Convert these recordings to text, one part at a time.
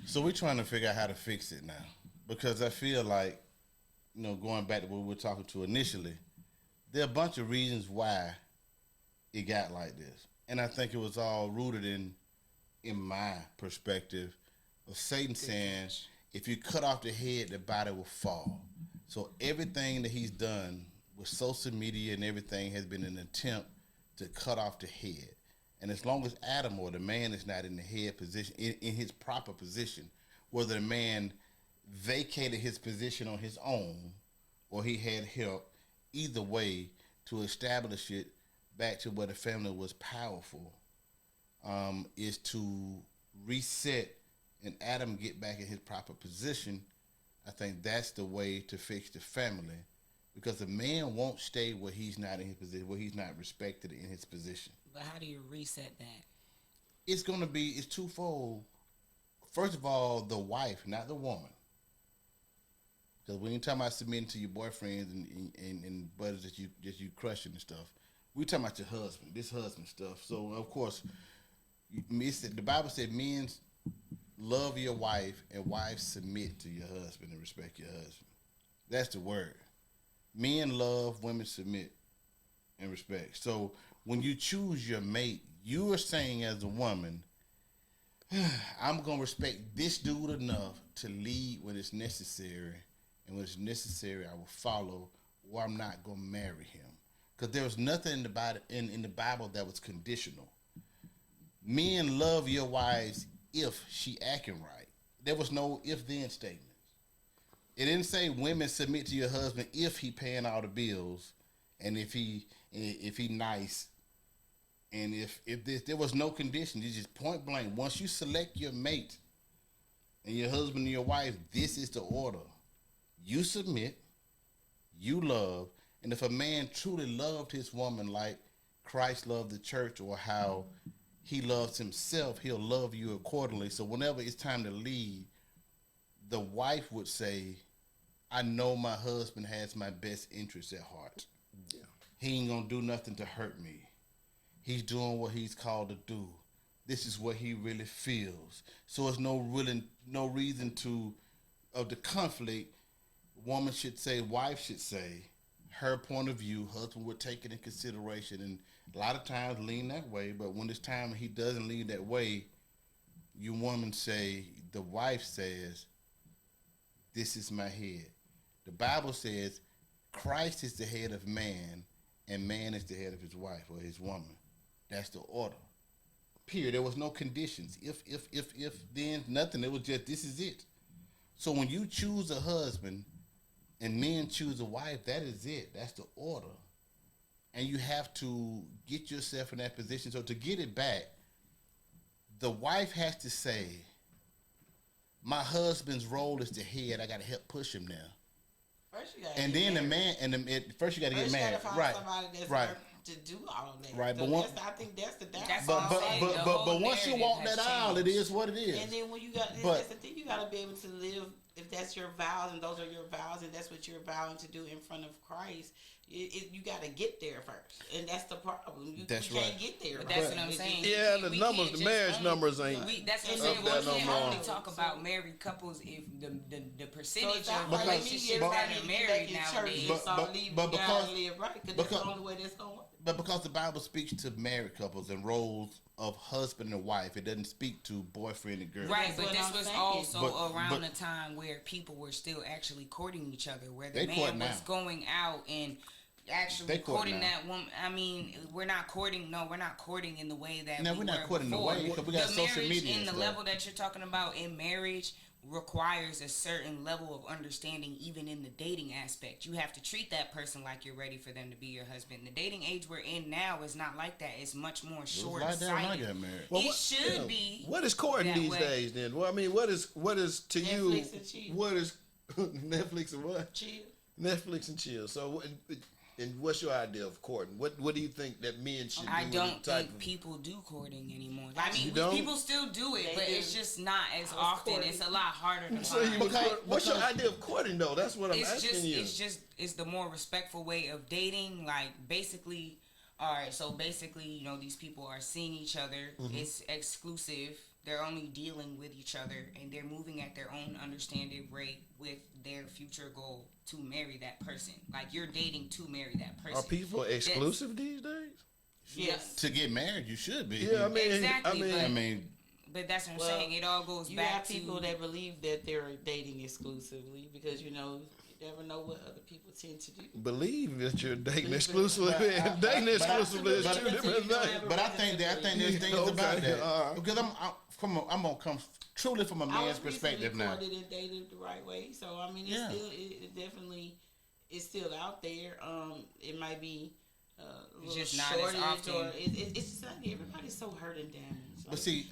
So we're trying to figure out how to fix it now, because I feel like, going back to what we were talking to initially, there are a bunch of reasons why it got like this, and I think it was all rooted in my perspective of Satan saying, if you cut off the head, the body will fall. So everything that he's done with social media and everything has been an attempt to cut off the head. And as long as Adam or the man is not in the head position, in his proper position, whether the man vacated his position on his own or he had help, either way, to establish it back to where the family was powerful, is to reset and Adam get back in his proper position. I think that's the way to fix the family, because the man won't stay where he's not in his position, where he's not respected in his position. But how do you reset that? It's twofold. First of all, the wife, not the woman. Because when you're talking about submitting to your boyfriends and buddies that you crushing and stuff, we talking about your husband, this husband stuff. So of course, the Bible said, men love your wife and wives submit to your husband and respect your husband. That's the word. Men love, women submit and respect. So when you choose your mate, you are saying as a woman, I'm going to respect this dude enough to lead when it's necessary, and when it's necessary I will follow, or I'm not going to marry him. Because there was nothing in the Bible that was conditional. Men love your wives if she acting right. There was no if-then statements. It didn't say women submit to your husband if he paying all the bills, and if he nice, and if there was no condition. It's just point blank. Once you select your mate and your husband and your wife, this is the order. You submit, you love, and if a man truly loved his woman like Christ loved the church, or how he loves himself, he'll love you accordingly. So whenever it's time to leave, the wife would say, I know my husband has my best interests at heart. Yeah. He ain't gonna do nothing to hurt me. He's doing what he's called to do. This is what he really feels. So there's no reason of the conflict. Woman should say, wife should say, her point of view, husband would take it in consideration, and a lot of times lean that way. But when it's time he doesn't lean that way, you woman say, the wife says, this is my head. The Bible says Christ is the head of man, and man is the head of his wife or his woman. That's the order. Period. There was no conditions. If, then nothing. It was just, this is it. So when you choose a husband and men choose a wife, that is it. That's the order. And you have to get yourself in that position. So to get it back, the wife has to say, my husband's role is the head. I got to help push him now. First you got and then married. First you got to get married. You got to find somebody that's to do all of that. Right, so but I think that's the but once you walk that aisle, it is what it is. And then when you got, that's the thing, you got to be able to live. If that's your vows and those are your vows and that's what you're vowing to do in front of Christ, you got to get there first, and that's the problem. You can't get there. But that's what I'm saying. Yeah, the marriage numbers ain't. That's what I'm saying. We can't only talk about married couples if the percentage of relationships that are married nowadays. But because live right, because that's the only way that's going to work. But because the Bible speaks to married couples and roles of husband and wife, it doesn't speak to boyfriend and girlfriend. Right, but this was also around the time where people were still actually courting each other, where the man was going out and actually courting that woman. I mean, we're not courting in the way that we're not courting in the way, because we got social media. And the level that you're talking about in marriage requires a certain level of understanding. Even in the dating aspect, you have to treat that person like you're ready for them to be your husband. The dating age we're in now is not like that. It's much more short-sighted. It should be. What is courting these days then? Well, I mean, what is to Netflix and chill. What is Netflix and what? Chill. Netflix and chill. So and what's your idea of courting? What do you think that men should do? I don't think people do courting anymore. I mean, people still do it, but it's just not as often. It's a lot harder to find. What's your idea of courting though? That's what I'm asking you. It's the more respectful way of dating. Like basically, all right. So basically, these people are seeing each other. Mm-hmm. It's exclusive. They're only dealing with each other, and they're moving at their own understanding rate with their future goal to marry that person. Like, you're dating to marry that person. Are people exclusive these days? Yes. To get married, you should be. Yeah, I mean, exactly. But that's what I'm saying. It all goes back to... You have people that believe that they're dating exclusively because, you never know what other people tend to do. Believe that you're dating exclusively. Dating exclusively is two different things. But I think there's things about that. Because I'm gonna come truly from a man's perspective now. I was recently courted and dated the right way, so I mean, it definitely is still out there. It might be a little just not as often. or it's just like everybody's so hurt and damaged. Like, But see,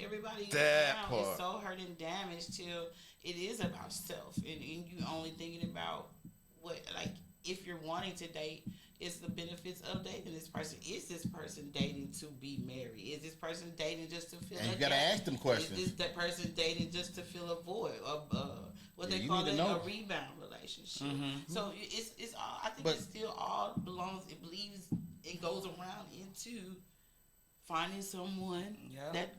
everybody that around part is so hurt and damaged till it is about self, and you only thinking about what, like, if you're wanting to date, it's the benefits of dating this person. Is this person dating to be married? Is this person dating just to fill a gap? And you gotta ask them questions. Is that person dating just to fill a void? What they call it, a rebound relationship. Mm-hmm. So it's all. I think it still all belongs. It goes around into finding someone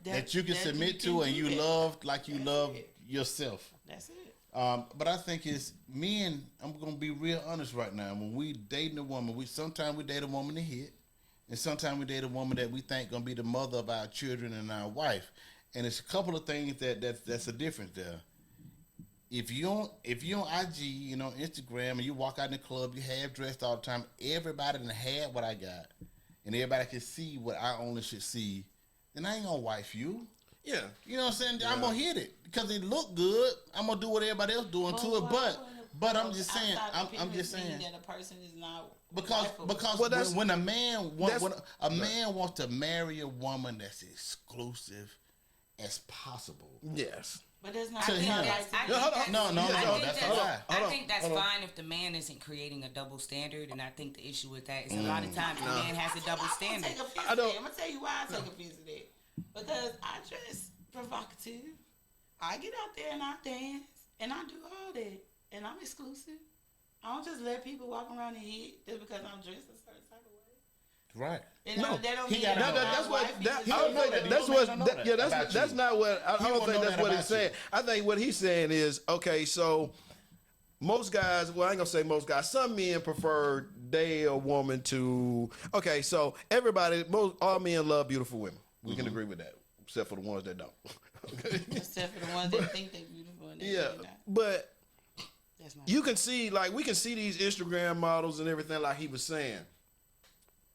that you can submit to and you love like you love yourself. That's it. But I think it's men. I'm gonna be real honest right now. When we dating a woman, sometimes we date a woman to hit, and sometimes we date a woman that we think gonna be the mother of our children and our wife. And it's a couple of things that's a difference there. If you on IG, Instagram, and you walk out in the club, you half dressed all the time. Everybody done had what I got, and everybody can see what I only should see. Then I ain't gonna wife you. Yeah. You know what I'm saying? Yeah. I'm gonna hit it because it look good. I'm gonna do what everybody else doing to it. But I'm just saying. I'm just saying that a person is not because when a man wants to marry a woman that's exclusive as possible. Yes. But that's not to him. No. I think that's fine if the man isn't creating a double standard, and I think the issue with that is a lot of times the man has a double standard. I'm gonna tell you why I take offense to that. Because I dress provocative. I get out there and I dance and I do all that, and I'm exclusive. I don't just let people walk around and hit just because I'm dressed a certain type of way. Right. That's not what I don't think that's what he's saying. I think what he's saying is, okay, so most guys, well, I ain't gonna say most guys, some men prefer a woman to, okay, so all men love beautiful women. We can agree with that, except for the ones that don't. Okay? Except for the ones that think they're beautiful. And but you can see, like, we can see these Instagram models and everything, like he was saying.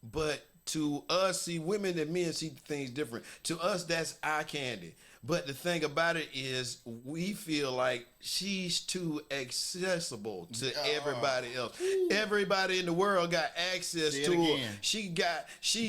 But to us, see, women and men see things different. To us, that's eye candy. But the thing about it is, we feel like she's too accessible to everybody else. Everybody in the world got access to her.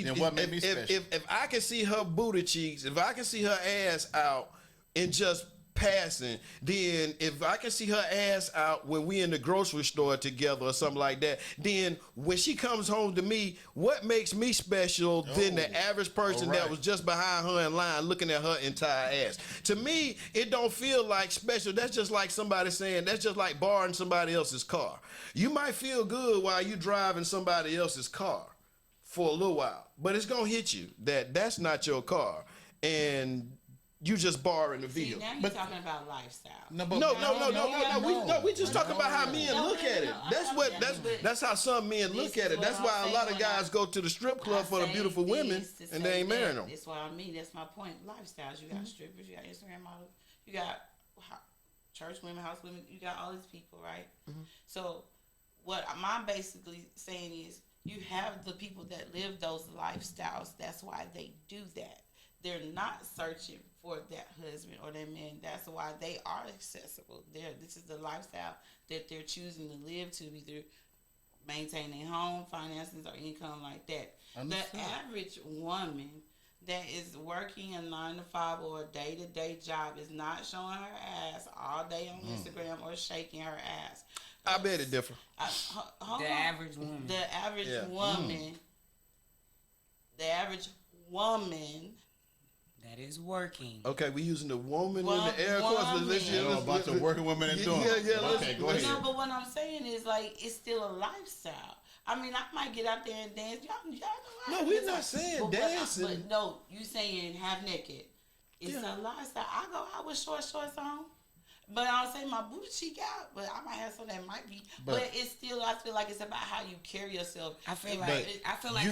Then what made me special? If I can see her booty cheeks, if I can see her ass out and just passing, then if I can see her ass out when we in the grocery store together or something like that, then when she comes home to me, what makes me special than the average person that was just behind her in line looking at her entire ass? To me, it don't feel like special. That's just like somebody saying, that's just like borrowing somebody else's car. You might feel good while you driving somebody else's car for a little while, but it's gonna hit you that that's not your car, and you just borrowing the vehicle. Now you're talking about lifestyle. No. We just talking about how men look at it. That's how some men look at it. That's why a lot of guys go to the strip club for the beautiful women and they ain't marrying them. That's what I mean. That's my point. Lifestyles. You got strippers. You got Instagram models. You got church women, house women. You got all these people, right? Mm-hmm. So what I'm basically saying is, you have the people that live those lifestyles. That's why they do that. They're not searching for that husband or that man. That's why they are accessible. This is the lifestyle that they're choosing to live to, either maintain their home, finances, or income like that. The average woman that is working a 9-to-5 or a day-to-day job is not showing her ass all day on Instagram or shaking her ass. I bet it different. The average woman. The average woman. The average woman that is working. Okay, we using the woman in the air quotes. A bunch of working women and doing. Okay, go ahead. No, but what I'm saying is, like, it's still a lifestyle. I mean, I might get out there and dance. Y'all know. No, we're not saying dancing. But no, you saying half naked. It's a lifestyle. I go out with shorts on. But I don't say my booty cheek out, but I might have some that might be. But it's still, I feel like it's about how you carry yourself. I feel like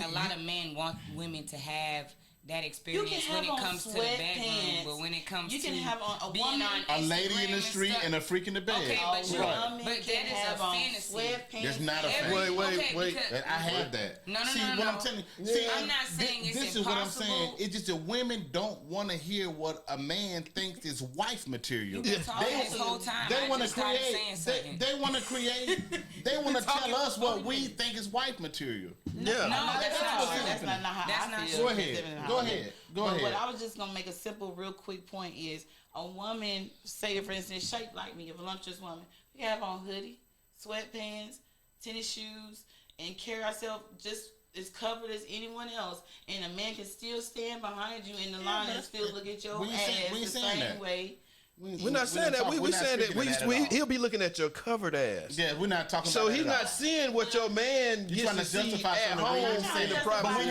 a lot of men want women to have that experience when it comes to the bedroom, but when it comes to have on a being woman, on a lady in the street and a freak in the bed. Okay, but that is a fantasy. There's not a fantasy. Wait. I have that. No. What I'm telling you. See, I'm not saying it's this impossible. Is what I'm saying. It's just that women don't want to hear what a man thinks is wife material. This whole time. They want to create. They want to create. They want to tell us what we think is wife material. No, that's not how I feel. Go ahead. But I was just gonna make a simple, real quick point is a woman, say for instance, shaped like me, a voluptuous woman, we have on hoodie, sweatpants, tennis shoes, and carry ourselves just as covered as anyone else, and a man can still stand behind you in the line and still look at your ass the same way. We're not saying that. We're saying that he'll be looking at your covered ass. Yeah, we're not talking. So he's not seeing what your man gets to see at home in the privacy.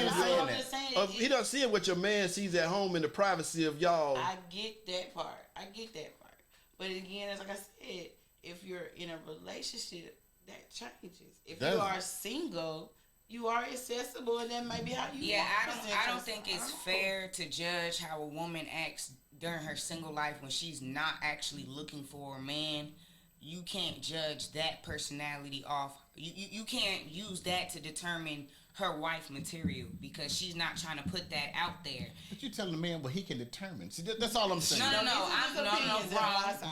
He not seeing what your man sees at home in the privacy of y'all. I get that part. But again, as like I said, if you're in a relationship, that changes. If you are single, you are accessible, and that may be how you. Yeah, I don't think it's fair to judge how a woman acts during her single life when she's not actually looking for a man. You can't judge that personality off. You can't use that to determine her wife material because she's not trying to put that out there. But you telling the man what he can determine. See, that's all I'm saying. No, wrong.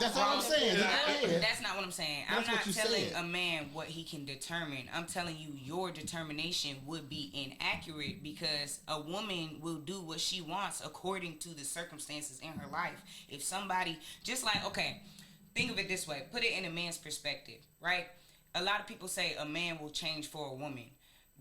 That's all I'm saying. That's not what I'm saying. I'm not telling a man what he can determine. I'm telling you your determination would be inaccurate because a woman will do what she wants according to the circumstances in her life. If somebody, just like, okay, think of it this way. Put it in a man's perspective, right? A lot of people say a man will change for a woman,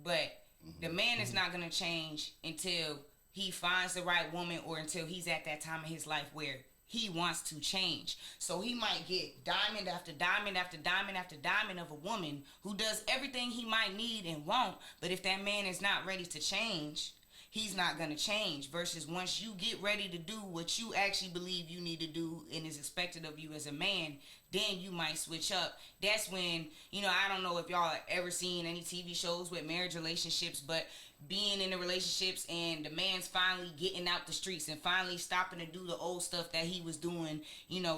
but the man is not going to change until he finds the right woman or until he's at that time in his life where he wants to change. So he might get diamond after diamond after diamond after diamond of a woman who does everything he might need and want. But if that man is not ready to change, he's not going to change. Versus once you get ready to do what you actually believe you need to do and is expected of you as a man, then you might switch up. That's when, I don't know if y'all have ever seen any TV shows with marriage relationships, but being in the relationships and the man's finally getting out the streets and finally stopping to do the old stuff that he was doing,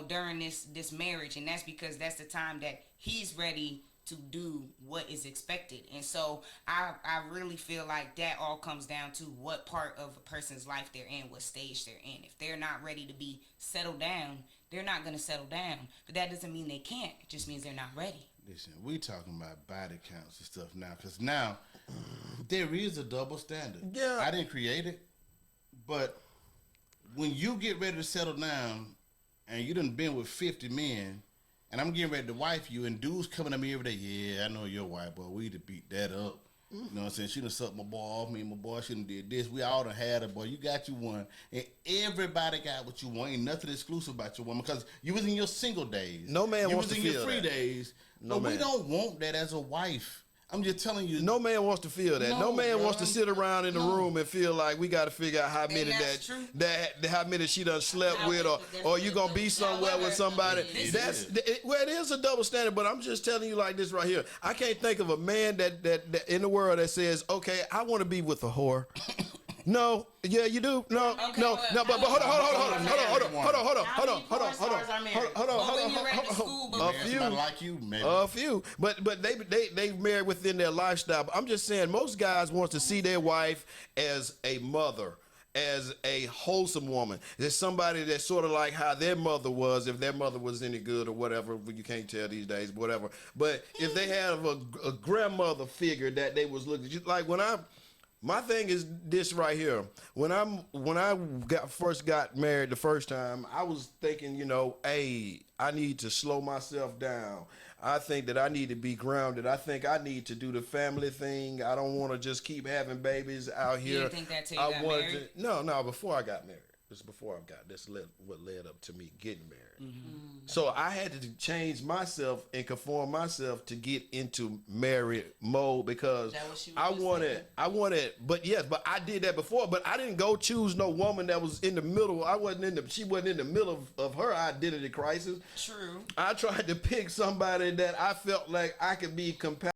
during this marriage. And that's because that's the time that he's ready to do what is expected. And so I really feel like that all comes down to what part of a person's life they're in, what stage they're in. If they're not ready to be settled down, they're not going to settle down. But that doesn't mean they can't. It just means they're not ready. Listen, we talking about body counts and stuff now, because now there is a double standard. Yeah. I didn't create it, but when you get ready to settle down and you done been with 50 men, and I'm getting ready to wife you, and dudes coming to me every day, yeah, I know your wife, but we to beat that up. You know what I'm saying? She done sucked my boy off. Me and my boy shouldn't did this. We all done had her, boy. You got you one. And everybody got what you want. Ain't nothing exclusive about your woman because you was in your single days. No man wants to feel that. You was in your free days. No man. We don't want that as a wife. I'm just telling you. No man wants to feel that. No man wants to sit around in the room and feel like we got to figure out how many how many she done slept with, or you gonna be somewhere with somebody. It is a double standard. But I'm just telling you like this right here. I can't think of a man that in the world that says, okay, I want to be with a whore. No, yeah, you do. No, but hold on. A few, but they married within their lifestyle. I'm just saying, most guys want to see their wife as a mother, as a wholesome woman, as somebody that's sort of like how their mother was, if their mother was any good or whatever. You can't tell these days, whatever. But if they have a grandmother figure that they was looking like my thing is this right here. When I first got married the first time, I was thinking, hey, I need to slow myself down. I think that I need to be grounded. I think I need to do the family thing. I don't want to just keep having babies out here. You didn't think that till you got married? No, before I got married. This is before I got this. What led up to me getting married. So I had to change myself and conform myself to get into married mode because I wanted. But yes, but I did that before. But I didn't go choose no woman that was in the middle. She wasn't in the middle of her identity crisis. True. I tried to pick somebody that I felt like I could be compatible